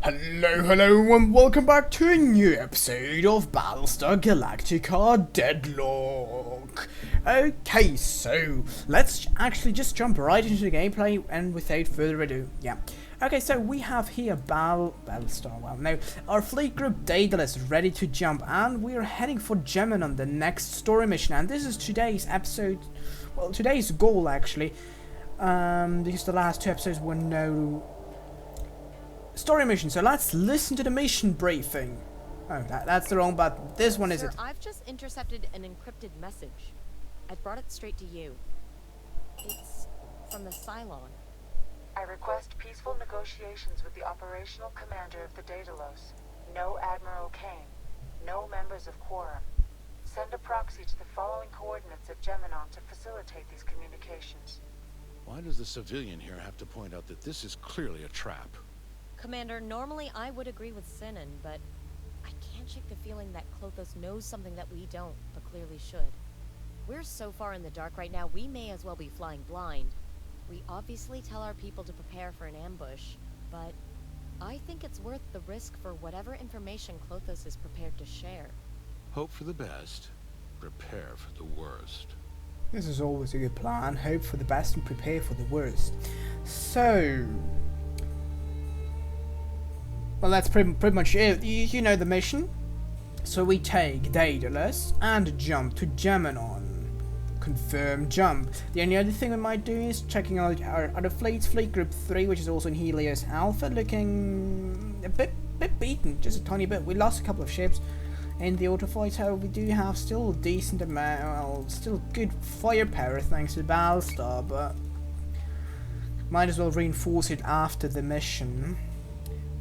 Hello and welcome back to a new episode of Battlestar Galactica Deadlock. Okay, so let's actually just jump right into the gameplay and without further ado, Okay, so we have here Battlestar, well no, our fleet group Daedalus is ready to jump and we are heading for Gemini on the next story mission, and this is today's episode, well today's goal actually, because the last two episodes were no story mission, so let's listen to the mission briefing. Oh, that's the wrong button. This one is it. I've just intercepted an encrypted message. I brought it straight to you. It's from the Cylon. I request peaceful negotiations with the operational commander of the Daedalus. No Admiral Kane. No members of Quorum. Send a proxy to the following coordinates at Gemini to facilitate these communications. Why does the civilian here have to point out that this is clearly a trap? Commander, normally I would agree with Sinan, but I can't shake the feeling that Klothos knows something that we don't, but clearly should. We're so far in the dark right now, we may as well be flying blind. We obviously tell our people to prepare for an ambush, but I think it's worth the risk for whatever information Klothos is prepared to share. Hope for the best, prepare for the worst. This is always a good plan. Hope for the best and prepare for the worst. So, well, that's pretty much it. You know the mission. So we take Daedalus and jump to Gemini. Confirm jump. The only other thing we might do is checking out our other fleets. Fleet Group 3, which is also in Helios Alpha, looking a bit beaten, just a tiny bit. We lost a couple of ships in the autofight, however we do have still a decent amount, well, still good firepower thanks to Battlestar, but might as well reinforce it after the mission.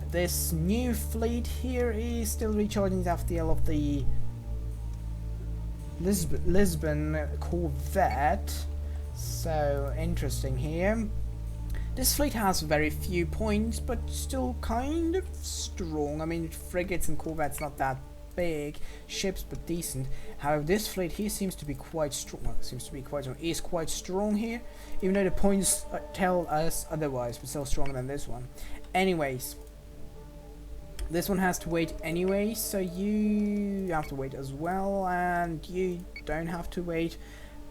This new fleet here is still recharging after the of the Lisbon Corvette. So interesting here. This fleet has very few points, but still kind of strong. I mean, frigates and corvettes not that big ships, but decent. However, this fleet here seems to be quite strong. Well, is quite strong here, even though the points tell us otherwise, but still stronger than this one. Anyways. This one has to wait anyway, so you have to wait as well, and you don't have to wait,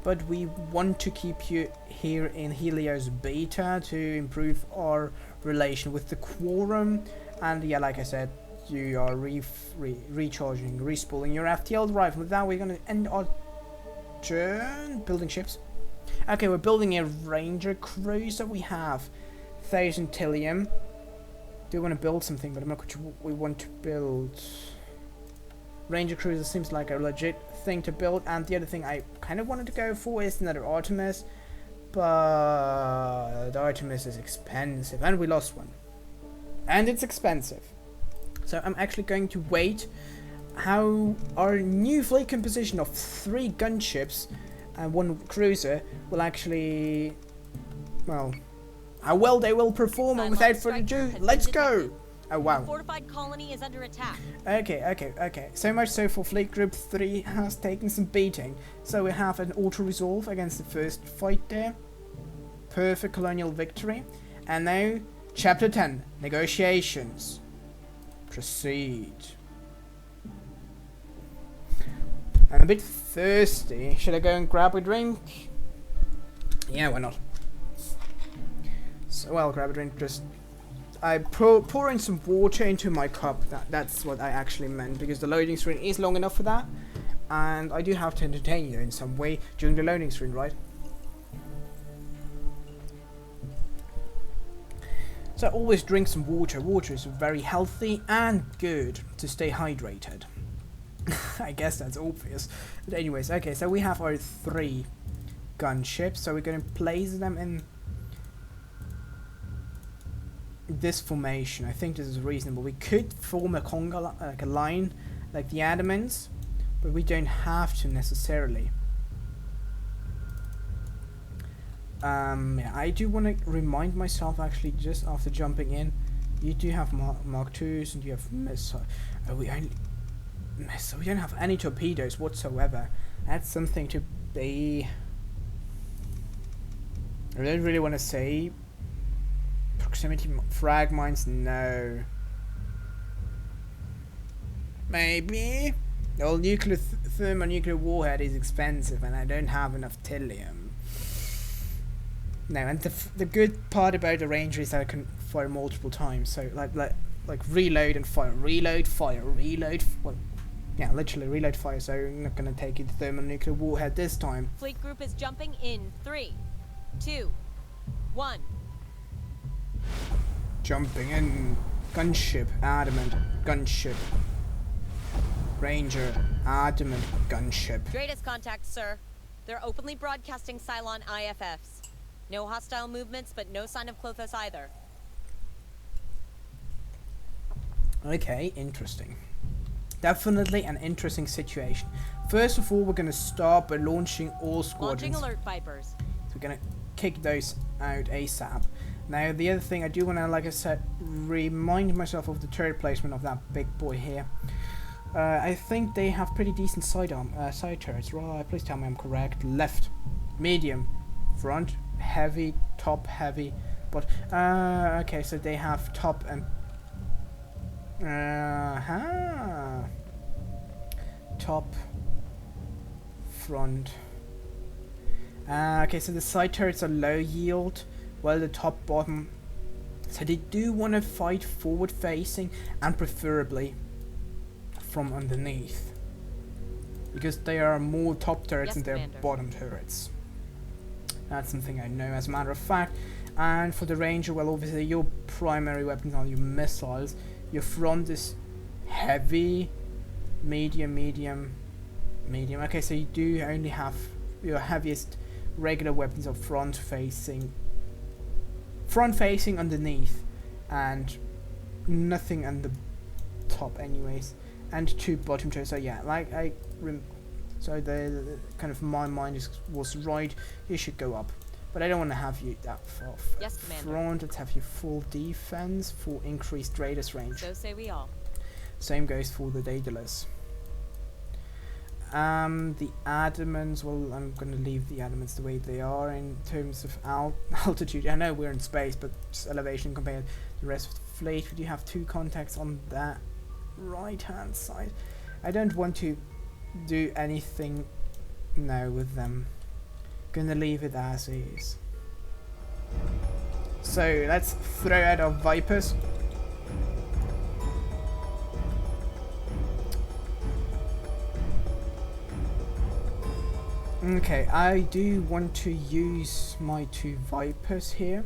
but we want to keep you here in Helios Beta to improve our relation with the Quorum, and yeah, like I said, you are recharging, respooling your FTL drive. With that, we're going to end our turn building ships. Okay, we're building a Ranger cruiser. We have 1000 Tillium. Do want to build something, but I'm not quite sure what we want to build. Ranger cruiser seems like a legit thing to build, and the other thing I kind of wanted to go for is another Artemis, but Artemis is expensive, and we lost one, and it's expensive. So I'm actually going to wait how our new fleet composition of 3 gunships and 1 cruiser will actually, well, how well they will perform, and without further ado, let's go! Oh wow. The fortified colony is under attack. Okay. So much so for Fleet Group 3 has taken some beating. So we have an auto-resolve against the first fight there. Perfect colonial victory. And now, Chapter 10, Negotiations. Proceed. I'm a bit thirsty. Should I go and grab a drink? Yeah, why not? So I'll grab a drink. Just I pour in some water into my cup. That's what I actually meant, because the loading screen is long enough for that, and I do have to entertain you in some way during the loading screen, right? So always drink some water. Water is very healthy and good to stay hydrated. I guess that's obvious. But anyways, okay, so we have our 3 gunships. So we're going to place them in this formation. I think this is reasonable. We could form a conga, like a line, like the Adamants, but we don't have to necessarily. Yeah, I do want to remind myself actually, just after jumping in, you do have Mark IIs and you have missiles. We don't have any torpedoes whatsoever. That's something to be. I don't really want to say. Proximity frag mines, no. Maybe. Well, thermonuclear warhead is expensive, and I don't have enough Tillium. No, and the good part about the Ranger is that I can fire multiple times. So like reload and fire, reload, fire, reload. Well, yeah, literally reload, fire. So I'm not gonna take it the thermonuclear warhead this time. Fleet group is jumping in 3, 2, 1. Jumping in. Gunship, adamant, gunship. Ranger, adamant, gunship. Greatest contact, sir. They're openly broadcasting Cylon IFFs. No hostile movements, but no sign of Klothos either. Okay, interesting. Definitely an interesting situation. First of all, we're gonna start by launching all squadrons. Launching alert Vipers. So we're gonna kick those out ASAP. Now, the other thing I do want to, like I said, remind myself of the turret placement of that big boy here. I think they have pretty decent side turrets. Right, please tell me I'm correct. Left, medium, front, heavy, top, heavy. But okay, so they have top and top, front. Okay, so the side turrets are low yield. Well, the top, bottom. So they do want to fight forward facing and preferably from underneath. Because they are more top turrets than their bottom turrets. That's something I know as a matter of fact. And for the Ranger, well, obviously your primary weapons are your missiles. Your front is heavy, medium, medium, medium. Okay, so you do only have your heaviest regular weapons are front facing underneath, and nothing on the top anyways, and 2 bottom turrets. So yeah, like so the kind of my mind was right. You should go up, but I don't want to have you that far front. Let's have you full defense for increased radius range. So say we all. Same goes for the Daedalus. The adamants, well, I'm going to leave the adamants the way they are in terms of altitude. I know we're in space, but just elevation compared to the rest of the fleet. We do have 2 contacts on that right hand side. I don't want to do anything now with them. Gonna leave it as is. So let's throw out our Vipers. Okay, I do want to use my 2 Vipers here,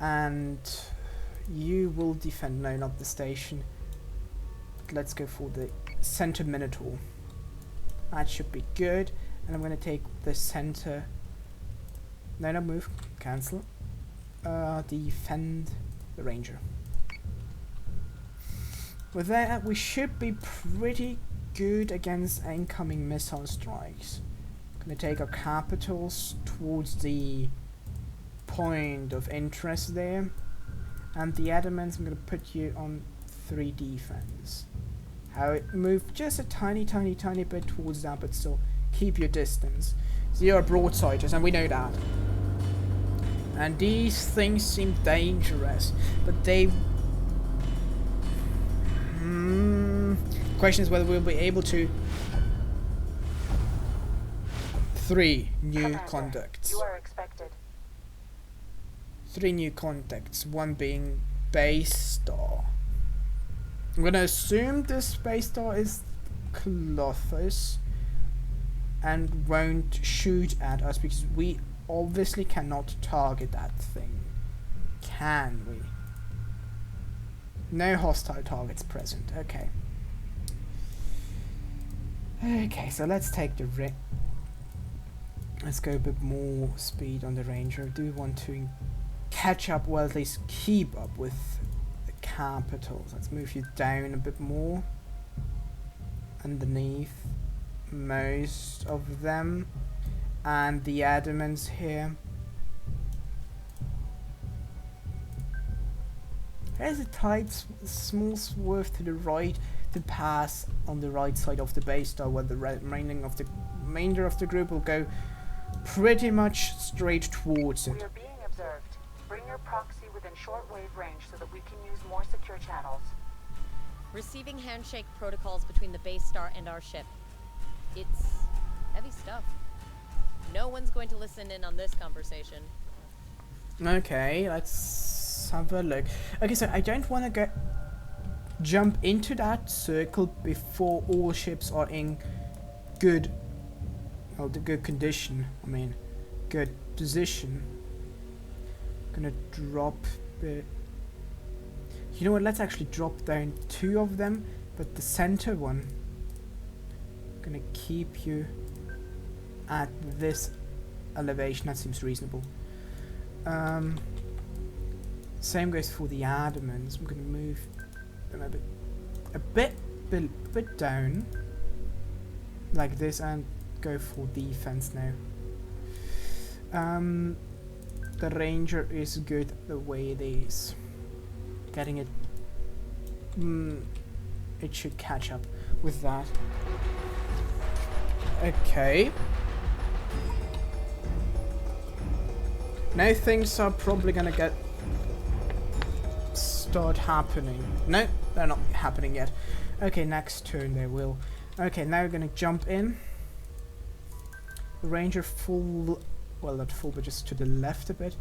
and you will defend. No, not the station. Let's go for the center Minotaur. That should be good. And I'm going to take the center. No, not move. Cancel. Defend the Ranger. With that, we should be pretty good against incoming missile strikes. Gonna take our capitals towards the point of interest there, and the adamants I'm gonna put you on 3 defense. How it moved just a tiny bit towards that, but still keep your distance. So you're broadsiders, and we know that. And these things seem dangerous, but they question is whether we'll be able to. 3 new Commander, contacts. You are expected. 3 new contacts, 1 being base star. I'm gonna assume this base star is Klothos and won't shoot at us because we obviously cannot target that thing. Can we? No hostile targets present. Okay. Okay, so let's take the let's go a bit more speed on the Ranger. I do want to catch up, well, at least keep up with the capitals. Let's move you down a bit more. Underneath most of them. And the adamants here. There's a tight small swerve to the right to pass on the right side of the base star, where the remainder of the group will go pretty much straight towards it. We are being observed. Bring your proxy within shortwave range so that we can use more secure channels. Receiving handshake protocols between the base star and our ship. It's heavy stuff. No one's going to listen in on this conversation. Okay, let's have a look. Okay, so I don't want to jump into that circle before all ships are in good, well, the good condition. I mean, good position. Gonna drop it. You know what? Let's actually drop down 2 of them, but the center one. Gonna keep you at this elevation. That seems reasonable. Same goes for the adamants. I'm gonna move them a bit down, like this, and go for defense now. The ranger is good the way it is. Getting it. It should catch up with that. Okay. Now things are probably gonna start happening. No, they're not happening yet. Okay, next turn they will. Okay, now we're gonna jump in. The ranger full, well, not full, but just to the left a bit.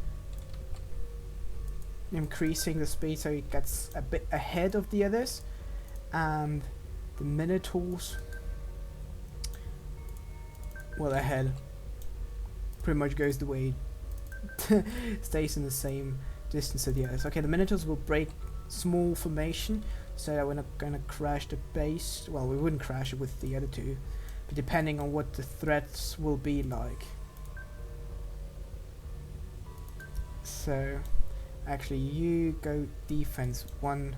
Increasing the speed so it gets a bit ahead of the others. And the Minotaurs, well, ahead. Pretty much goes the way it stays in the same distance as the others. Okay, the Minotaurs will break small formation, so that we're not going to crash the base. Well, we wouldn't crash it with the other 2, but depending on what the threats will be like. So, actually, you go defense 1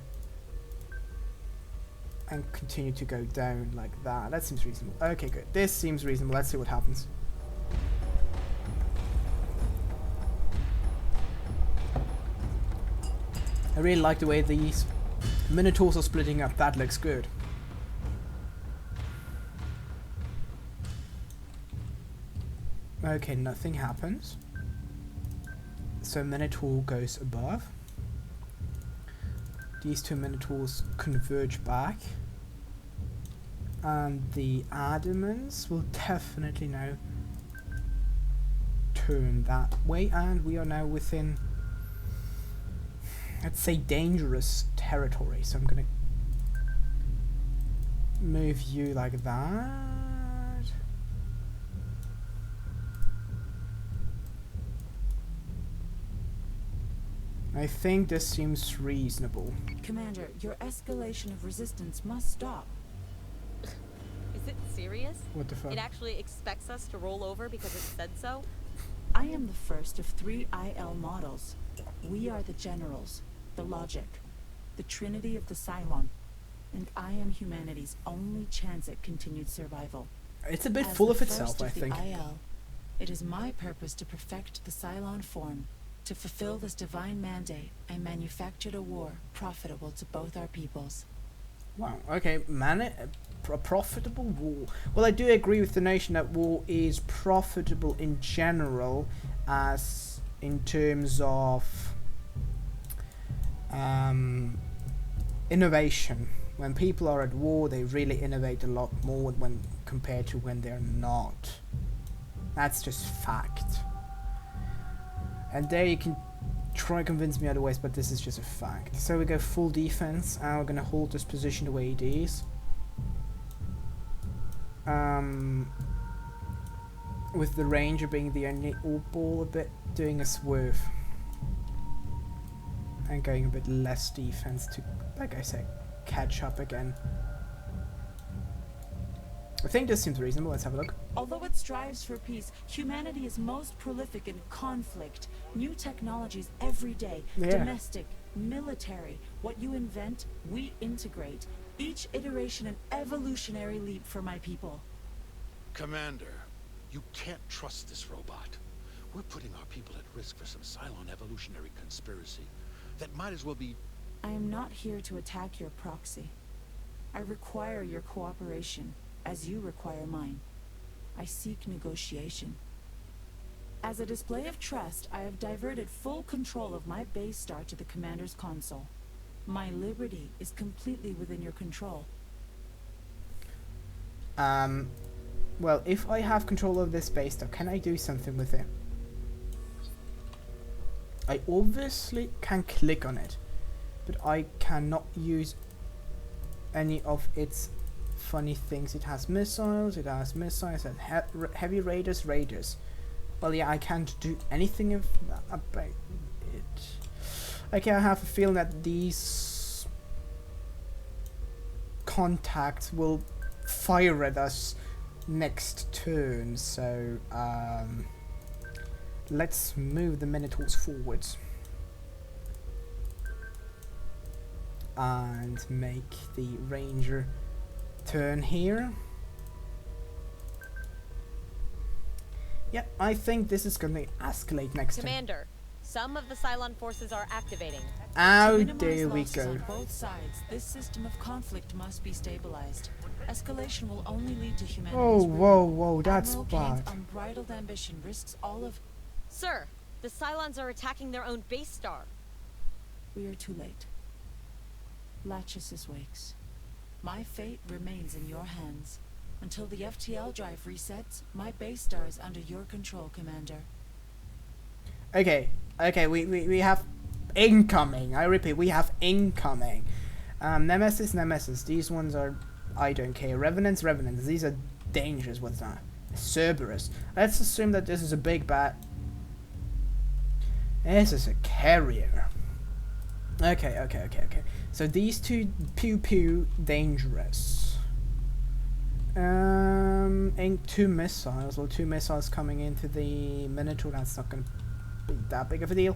and continue to go down like that. That seems reasonable. Okay, good. This seems reasonable. Let's see what happens. I really like the way these Minotaurs are splitting up. That looks good. Okay, nothing happens. So Minotaur goes above. These 2 Minotaurs converge back. And the Adamants will definitely now turn that way. And we are now within, let's say, dangerous territory. So I'm gonna move you like that. I think this seems reasonable. Commander, your escalation of resistance must stop. Is it serious? What the fuck? It actually expects us to roll over because it said so? I am the first of 3 IL models. We are the generals, the logic, the trinity of the Cylon, and I am humanity's only chance at continued survival. It's a bit As full the of itself, first I of the think. IL, it is my purpose to perfect the Cylon form. To fulfill this divine mandate, I manufactured a war profitable to both our peoples. Wow, okay, a profitable war. Well, I do agree with the notion that war is profitable in general, as in terms of innovation. When people are at war, they really innovate a lot more when compared to when they're not. That's just fact. And there you can try to convince me otherwise, but this is just a fact. So we go full defense, and we're gonna hold this position the way it is. With the ranger being the only oddball a bit, doing a swerve. And going a bit less defense to, like I said, catch up again. I think this seems reasonable. Let's have a look. Although it strives for peace, humanity is most prolific in conflict. New technologies every day. Yeah. Domestic, military. What you invent, we integrate. Each iteration an evolutionary leap for my people. Commander, you can't trust this robot. We're putting our people at risk for some Cylon evolutionary conspiracy that might as well be... I am not here to attack your proxy. I require your cooperation, as you require mine. I seek negotiation. As a display of trust, I have diverted full control of my base star to the commander's console. My liberty is completely within your control. Well, if I have control of this base star, can I do something with it? I obviously can click on it, but I cannot use any of its funny things. It has missiles, it has heavy raiders. Well, yeah, I can't do anything about it. Okay, I have a feeling that these contacts will fire at us next turn, so let's move the Minotaurs forwards and make the Ranger turn here. Yeah, I think this is gonna escalate next turn. Commander, some of the Cylon forces are activating. Oh, To minimize there we losses go. on both sides, this system of conflict must be stabilized. Escalation will only lead to humanity's Oh, ruin. whoa, that's Admiral bad. Kane's unbridled ambition risks all of... Sir, the Cylons are attacking their own base star. We are too late. Lachesis wakes. My fate remains in your hands. Until the FTL drive resets, my base star is under your control, Commander. Okay, we have incoming. I repeat, we have incoming. Nemesis. These ones are, I don't care. Revenants. These are dangerous. What's that? Cerberus. Let's assume that this is a big bat. This is a carrier. Okay. So these two pew dangerous. Ain't two missiles. Well, two missiles coming into the Minotaur. That's not gonna be that big of a deal.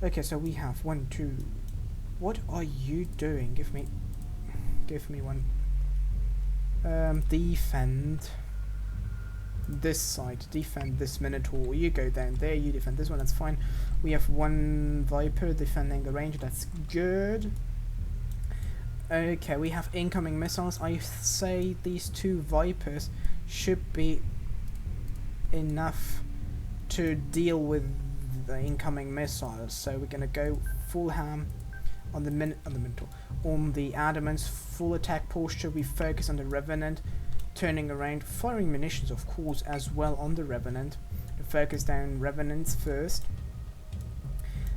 Okay, so we have 1, 2. What are you doing? Give me one. Defend this side. Defend this Minotaur. You go down there. You defend this one. That's fine. We have one Viper defending the Ranger. That's good. Okay, we have incoming missiles. I say these two Vipers should be enough to deal with the incoming missiles. So we're gonna go full ham on the Minotaur. On the Adamants, full attack posture. We focus on the Revenant, turning around, firing munitions, of course, as well on the Revenant. Focus down Revenants first.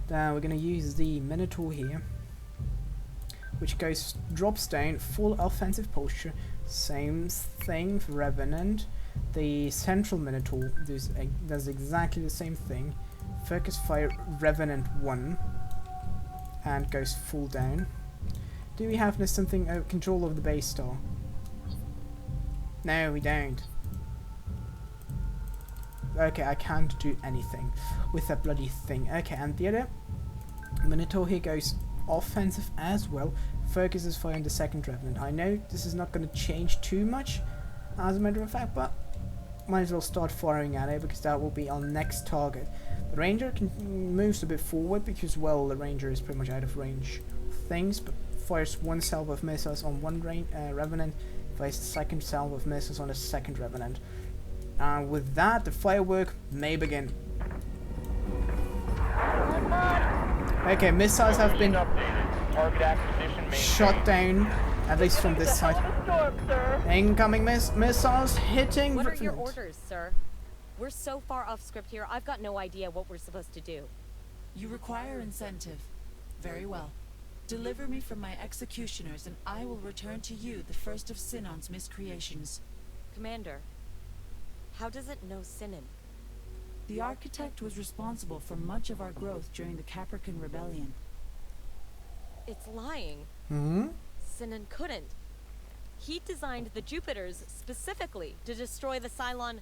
Then we're gonna use the Minotaur here, which drops down, full offensive posture. Same thing for Revenant. The central Minotaur does exactly the same thing. Focus fire Revenant 1 and goes full down. Do we have something control of the base star? No, we don't. Okay, I can't do anything with that bloody thing. Okay, and the other Minotaur here goes offensive as well. Focuses fire on the second Revenant. I know this is not going to change too much, as a matter of fact, but might as well start firing at it because that will be our next target. The Ranger moves a bit forward because, well, the Ranger is pretty much out of range of things, but fires one salvo of missiles on one Revenant, fires the second salvo of missiles on the second Revenant. With that, the firework may begin. Okay, missiles have been shot down, at least from this side. Incoming missiles hitting. What are your orders, sir? We're so far off script here, I've got no idea what we're supposed to do. You require incentive. Very well. Deliver me from my executioners and I will return to you the first of Sinon's miscreations. Commander, how does it know Sinon? The architect was responsible for much of our growth during the Capricorn Rebellion. It's lying. Hmm? Sinon couldn't. He designed the Jupiters specifically to destroy the Cylon.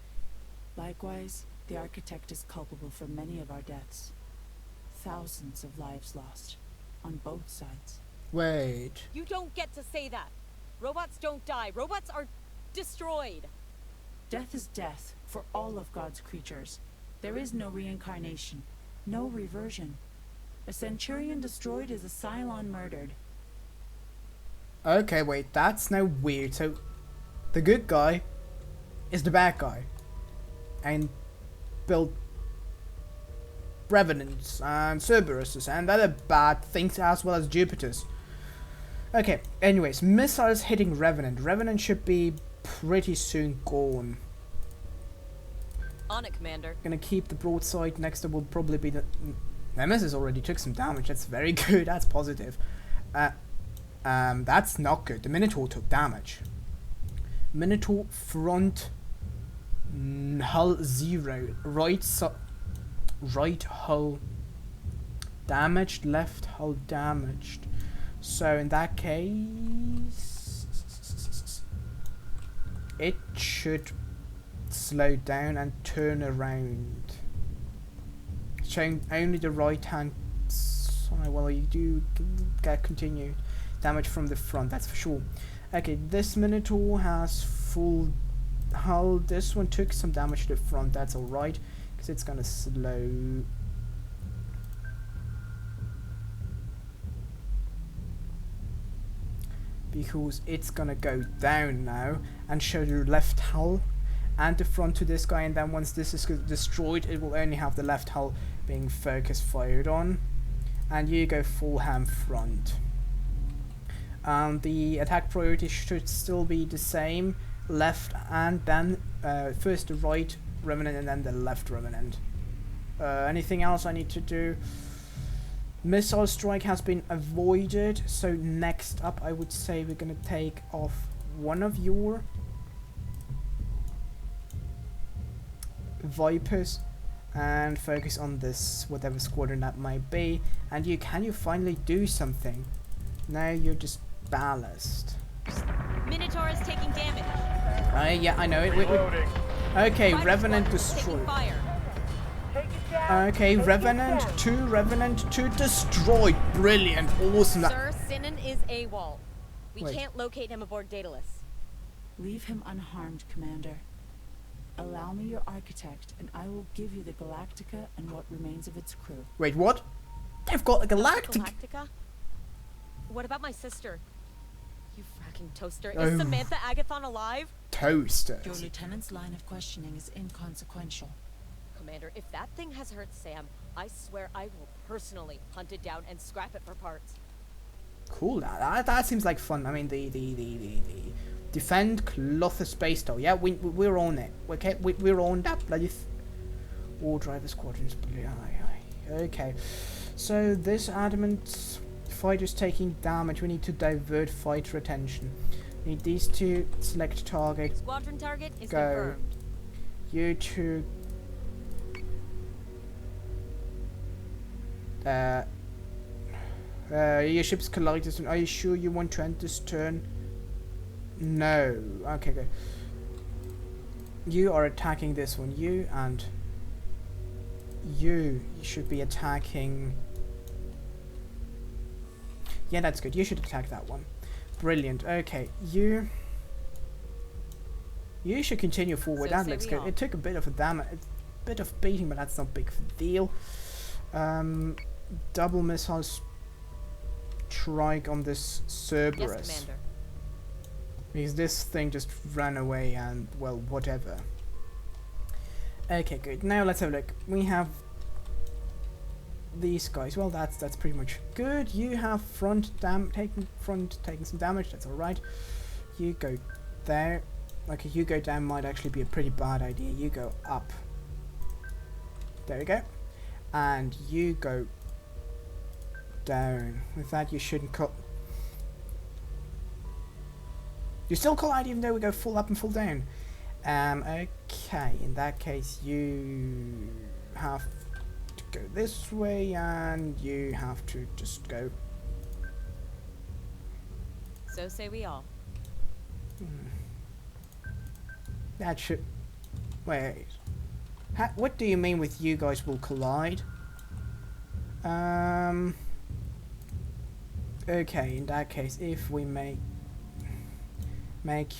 Likewise, the architect is culpable for many of our deaths. Thousands of lives lost, on both sides. Wait. You don't get to say that. Robots don't die. Robots are destroyed. Death is death for all of God's creatures. There is no reincarnation, no reversion. A Centurion destroyed is a Cylon murdered. Okay, wait, that's now weird. So, the good guy is the bad guy. And built Revenants and Cerberuses and other bad things as well as Jupiters. Okay, anyways, missiles hitting Revenant. Revenant should be pretty soon gone. On it, Commander. Gonna keep the broadside. Next up will probably be the... Nemesis already took some damage. That's very good. That's positive. That's not good. The Minotaur took damage. Minotaur front hull 0. Right hull damaged. Left hull damaged. So in that case, it should slow down and turn around. Showing only the right hand side. Well, you do get continued damage from the front, that's for sure. Okay, this Minotaur has full hull. This one took some damage to the front, that's alright, because it's gonna slow. Because it's gonna go down now and show the left hull and the front to this guy, and then once this is destroyed, it will only have the left hull being focus fired on. And you go full ham front. The attack priority should still be the same, left and then first the right Revenant and then the left Revenant. Anything else I need to do? Missile strike has been avoided, so next up I would say we're gonna take off one of your Vipers and focus on this, whatever squadron that might be. And can you finally do something? No, you're just ballast. Minotaur is taking damage. Yeah, I know it. Okay, Fighter Revenant squadron is taking destroyed. fire. Okay, Revenant 2 destroyed. Brilliant, awesome. Sir, Sinan is AWOL. We Wait. can't locate him aboard Daedalus. Leave him unharmed, Commander. Allow me your architect, and I will give you the Galactica and what remains of its crew. Wait, what? They've got a galactic. Galactica? What about my sister? You fracking toaster. Oh. Is Samantha Agathon alive? Toaster. Your lieutenant's line of questioning is inconsequential. Commander, if that thing has hurt Sam, I swear I will personally hunt it down and scrap it for parts. Cool. That seems like fun. I mean, the defend Clotha space tow. Yeah, we're on it. Okay, we're on that bloody. All driver squadrons. Okay. So this adamant fighter's taking damage. We need to divert fighter attention. We need these two. Select target. Squadron target is Go. confirmed. You two. Your ships collide this turn. Are you sure you want to end this turn? No. Okay, good. You are attacking this one. You and you should be attacking. Yeah, that's good. You should attack that one. Brilliant. Okay, you should continue forward. So That say looks we good. all. It took a bit of a bit of beating, but that's not big of a deal. Double missile strike on this Cerberus. Yes, Commander. Because this thing just ran away and, well, whatever. Okay, good. Now let's have a look. We have these guys. Well, that's pretty much good. You have taking some damage. That's all right. You go there. Okay, you go down might actually be a pretty bad idea. You go up. There we go. And you go down. With that, you shouldn't cut. You still collide even though we go full up and full down. Okay, in that case you have to go this way and you have to just go. So say we all. That should... Wait. What do you mean with you guys will collide? Okay, in that case, if we make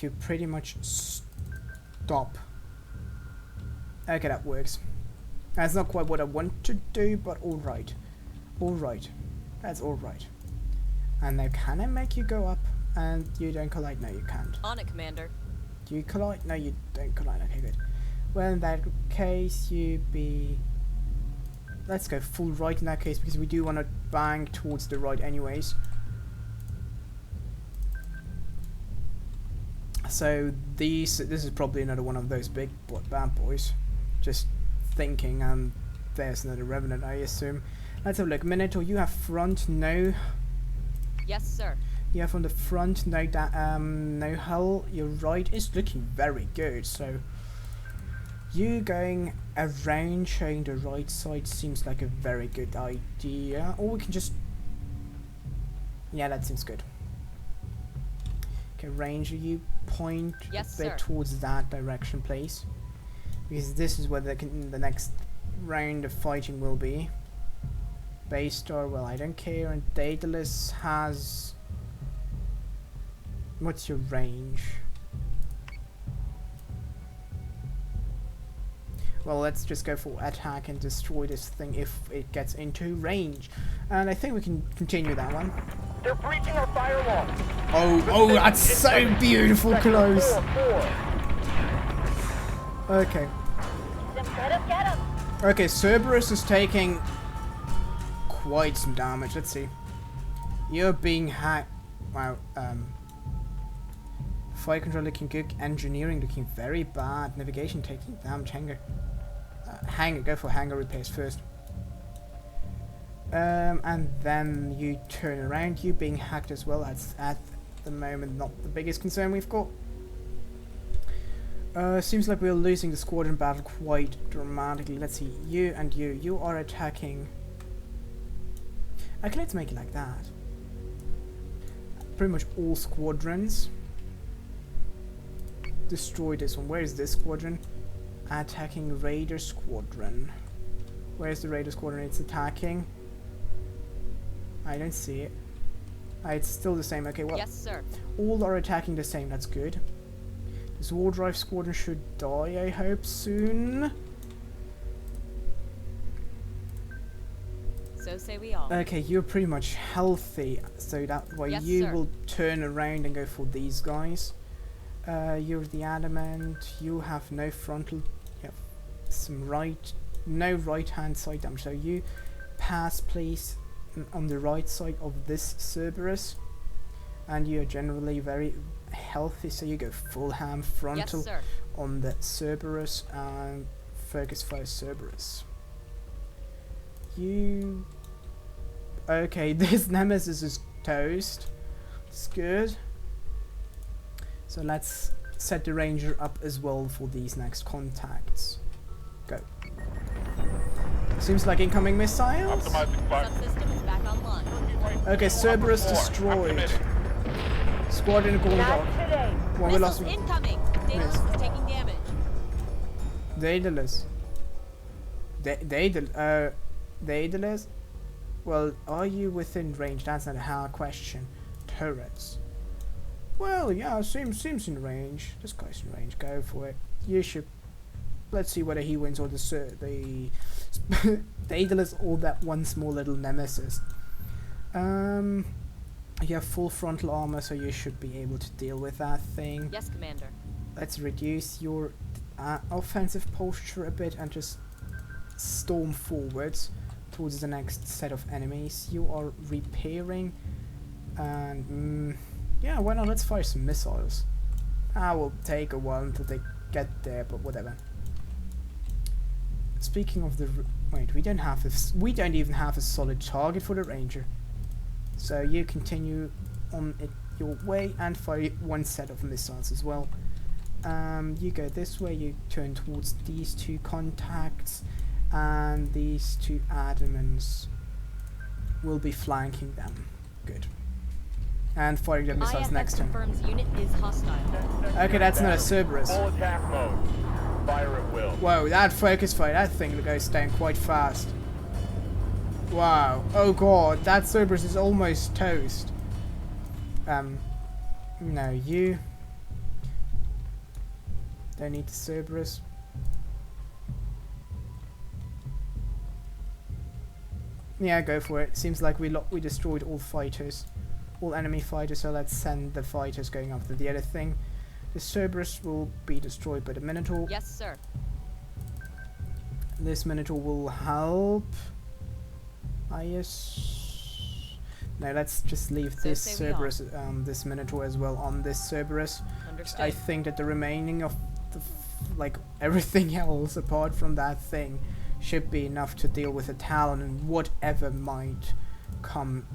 you pretty much stop. Okay, that works. That's not quite what I want to do, but alright. Alright. That's alright. And now can I make you go up and you don't collide? No, you can't. On it, Commander. Do you collide? No, you don't collide. Okay, good. Well, in that case, you be let's go full right in that case, because we do want to bang towards the right anyways. So this is probably another one of those big bad boys. Just thinking, and there's another Revenant, I assume. Let's have a look. Minotaur, you have front, no. Yes, sir. You have on the front, no hull. Your right is looking very good. So you going around showing the right side seems like a very good idea. Or we can just, yeah, that seems good. Okay, Ranger, you point Yes, a bit sir. towards that direction, please, because this is where the next round of fighting will be. Baystar, well, I don't care. And Daedalus has, what's your range? Well, let's just go for attack and destroy this thing if it gets into range. And I think we can continue that one. They're breaching our firewall. Oh, that's so beautiful close. 4-4. Okay. Get him! Okay, Cerberus is taking quite some damage. Let's see. You're being hacked. Wow. Fire control looking good. Engineering looking very bad. Navigation taking damage. Hangar. Go for hangar repairs first. And then you turn around. You being hacked as well. That's at the moment not the biggest concern we've got. Seems like we're losing the squadron battle quite dramatically. Let's see. You and you are attacking. Okay, let's make it like that. Pretty much all squadrons. Destroy this one. Where is this squadron? Attacking Raider Squadron. Where's the Raider Squadron? It's attacking. I don't see it. It's still the same. Okay, well. Yes, sir. All are attacking the same. That's good. This Wardrive Squadron should die, I hope, soon. So say we all. Okay, you're pretty much healthy, so that way Yes, you sir. will turn around and go for these guys. You're the Adamant. You have no frontal. You have no right hand side damage. So you pass, please, on the right side of this Cerberus, and you're generally very healthy. So you go full ham frontal Yes, sir. on the Cerberus and focus fire Cerberus. You. Okay, this Nemesis is toast. It's good. So let's set the Ranger up as well for these next contacts. Go. Seems like incoming missiles. Optimizing fire. Subsystem is back online. Okay, Cerberus destroyed. Squadron going Not down. today. One we Missiles lost. incoming! Daedalus Missed. is taking damage. Daedalus. Daedalus? Well, are you within range? That's not a hard question. Turrets. Well, yeah, seems in range. This guy's in range. Go for it. You should. Let's see whether he wins or the Daedalus or that one small little nemesis. You have full frontal armor, so you should be able to deal with that thing. Yes, Commander. Let's reduce your offensive posture a bit and just storm forwards towards the next set of enemies. You are repairing, and yeah, why not? Let's fire some missiles. Will take a while until they get there, but whatever. Speaking of the wait, we don't even have a solid target for the Ranger. So you continue on your way and fire one set of missiles as well. You go this way, you turn towards these two contacts, and these two Adamants will be flanking them. Good. And firing the missiles IFS next turn. confirms unit is hostile. Okay, that's not a Cerberus. Full attack mode. Fire at will. Whoa, that focus fire, that thing goes down quite fast. Wow. Oh god, that Cerberus is almost toast. No, you don't need the Cerberus. Yeah, go for it. Seems like we destroyed all fighters. All enemy fighters, so let's send the fighters going after the other thing. The Cerberus will be destroyed by the Minotaur. Yes, sir. This Minotaur will help. No, let's just leave So this say we are. Cerberus, this Minotaur as well on this Cerberus. Understood. I think that the remaining of the like everything else apart from that thing should be enough to deal with a Talon and whatever might come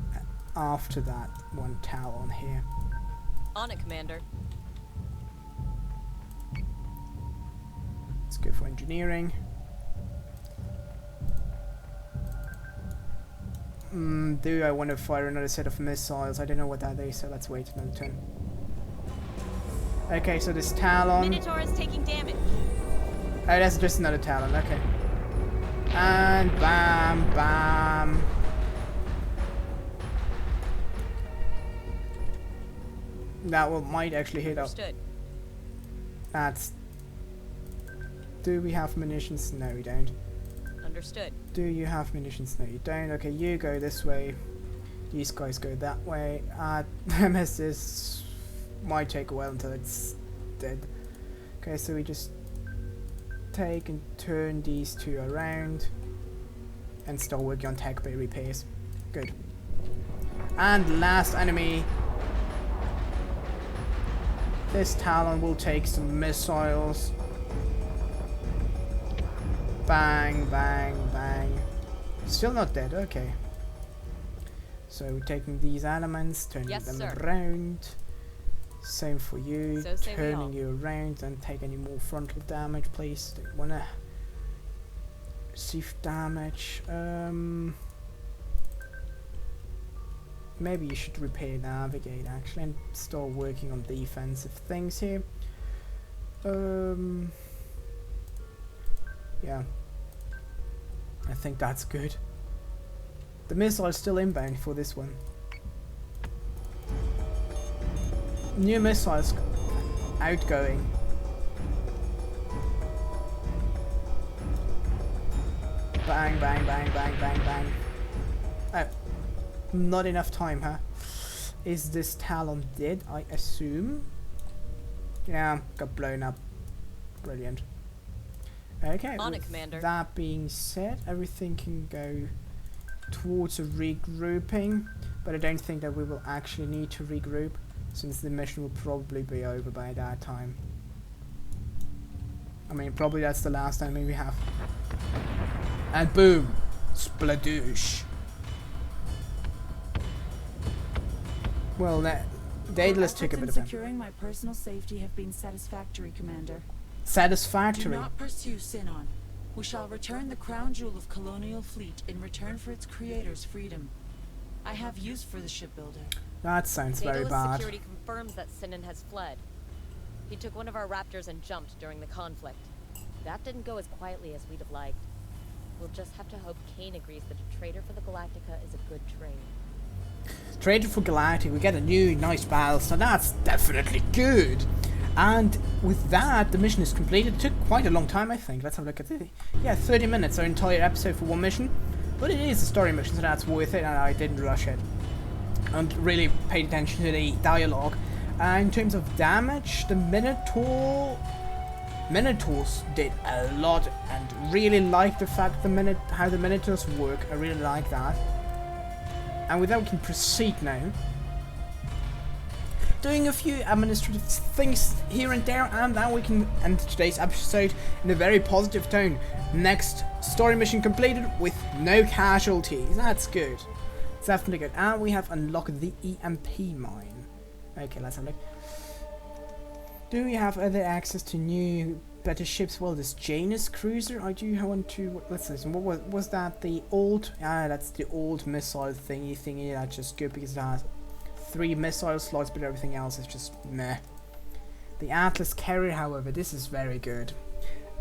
after that one Talon here. On it, Commander. Let's go for engineering. Do I want to fire another set of missiles? I don't know what that is, so let's wait another turn. Okay, so this Talon. Minotaur is taking damage. Oh, that's just another Talon, okay. And bam, bam. That one might actually hit up. Understood. That's... Do we have munitions? No, we don't. Understood. Do you have munitions? No, you don't. Okay, you go this way. These guys go that way. MS might take a while until it's dead. Okay, so we just take and turn these two around and start working on tech bay repairs. Good. And last enemy. This Talon will take some missiles. Bang, bang, bang. Still not dead, okay. So we're taking these elements, turning them around. Same for you, So say we turning all. you around. Don't take any more frontal damage, please. Don't wanna receive damage. Maybe you should repair navigate actually and start working on defensive things here. Yeah. I think that's good. The missile is still inbound for this one. New missiles outgoing. Bang, bang, bang, bang, bang, bang. Oh. Not enough time, huh? Is this Talon dead, I assume? Yeah, got blown up. Brilliant. Okay, On it, with Commander. that being said, everything can go towards a regrouping, but I don't think that we will actually need to regroup, since the mission will probably be over by that time. I mean, probably that's the last enemy we have. And boom! Spladoosh! Well, Daedalus took a bit of damage. Securing my personal safety have been satisfactory, Commander. Do Satisfactory. not pursue Sinon. We shall return the crown jewel of colonial fleet in return for its creator's freedom. I have use for the shipbuilder. That sounds very Daedalus bad. security confirms that Sinan has fled. He took one of our raptors and jumped during the conflict. That didn't go as quietly as we'd have liked. We'll just have to hope Kane agrees that a traitor for the Galactica is a good trade. Traded for Galactic, we get a new nice battle, so that's definitely good. And with that, the mission is completed. It took quite a long time, I think. Let's have a look at it. Yeah, 30 minutes, our entire episode for one mission. But it is a story mission, so that's worth it, and I didn't rush it. And really paid attention to the dialogue. In terms of damage, the Minotaurs did a lot, and really like the fact how the Minotaurs work. I really like that. And with that, we can proceed now. Doing a few administrative things here and there, and now we can end today's episode in a very positive tone. Next story mission completed with no casualties. That's good. It's definitely good. And we have unlocked the EMP mine. Okay, let's have a look. Do we have other access to new, better ships? Well, this Janus cruiser. I do want to. Let's listen. What was that? The old? Ah, that's the old missile thingy. That's just good because it has 3 missile slots, but everything else is just meh. The Atlas carrier, however, this is very good.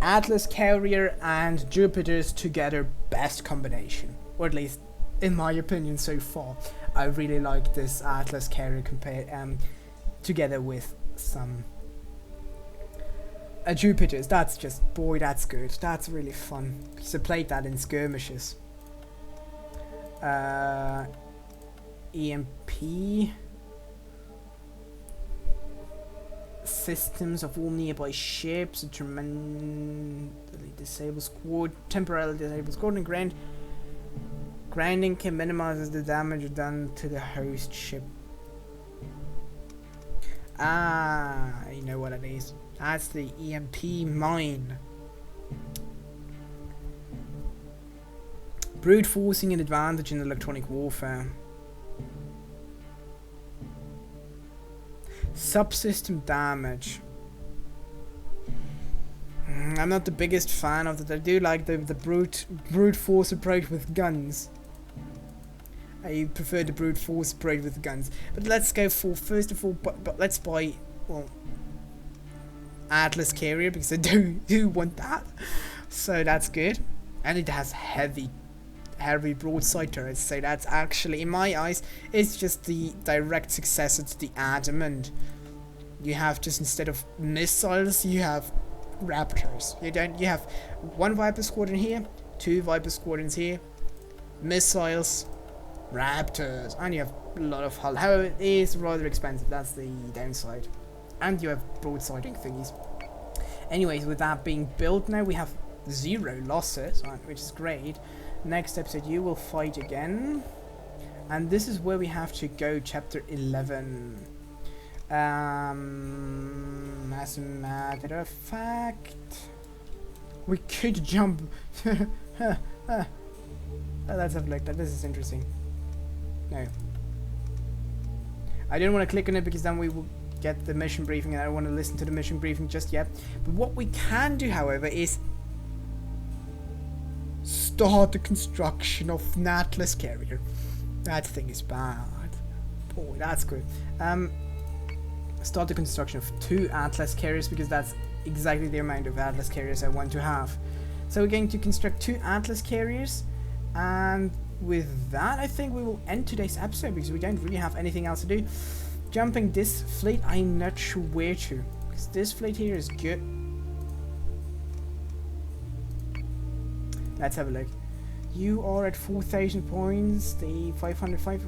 Atlas carrier and Jupiter's together, best combination, or at least in my opinion so far. I really like this Atlas carrier together with some Jupiter's. That's just, boy, that's good. That's really fun. Because I played that in skirmishes. EMP systems of all nearby ships. Temporarily disabled squad and ground. Grounding can minimize the damage done to the host ship. Ah, you know what it is. That's the EMP mine. Brute forcing an advantage in electronic warfare. Subsystem damage. I'm not the biggest fan of that. I do like the brute force approach with guns. I prefer the brute force approach with guns. But let's go for, first of all, but let's buy, well, Atlas carrier, because I do want that. So that's good. And it has heavy broadside turrets, so that's actually, in my eyes, it's just the direct successor to the Adamant. You have just, instead of missiles, you have Raptors. You have one Viper squadron here, two Viper squadrons here, missiles, Raptors, and you have a lot of hull. However, it is rather expensive, that's the downside. And you have broadsiding thingies. Anyways, with that being built now, we have 0 losses, which is great. Next episode you will fight again, and this is where we have to go, chapter 11. As a matter of fact, we could jump. Let's have a look. This is interesting. No, I didn't want to click on it because then we will get the mission briefing, and I don't want to listen to the mission briefing just yet. But what we can do, however, is start the construction of an Atlas carrier. That thing is bad. Boy, that's good. Start the construction of 2 Atlas carriers, because that's exactly the amount of Atlas carriers I want to have. So we're going to construct 2 Atlas carriers, and with that I think we will end today's episode, because we don't really have anything else to do. Jumping this fleet, I'm not sure where to, because this fleet here is good. Let's have a look. You are at 4,000 points. The 505.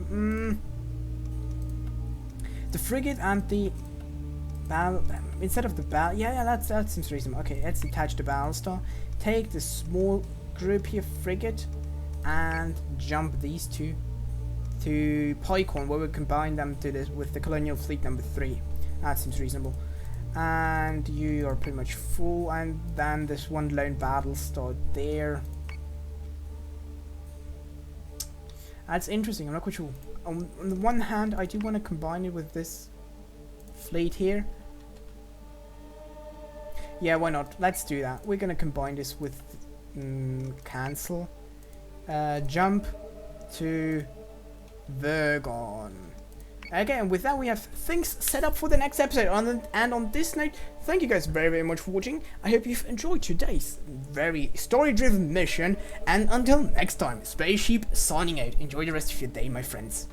The frigate and the battle. Instead of the battle. Yeah, that seems reasonable. Okay, let's detach the Battlestar. Take the small group here, frigate, and jump these 2 to Pycorn, where we combine them to this with the Colonial Fleet number 3. That seems reasonable. And you are pretty much full. And then this one lone Battlestar there. That's interesting. I'm not quite sure. On the one hand, I do want to combine it with this fleet here. Yeah, why not? Let's do that. We're gonna combine this with cancel. Jump to Vergon. Okay, and with that we have things set up for the next episode. And on this note, thank you guys very much for watching. I hope you've enjoyed today's very story-driven mission. And until next time, Spaceship signing out. Enjoy the rest of your day, my friends.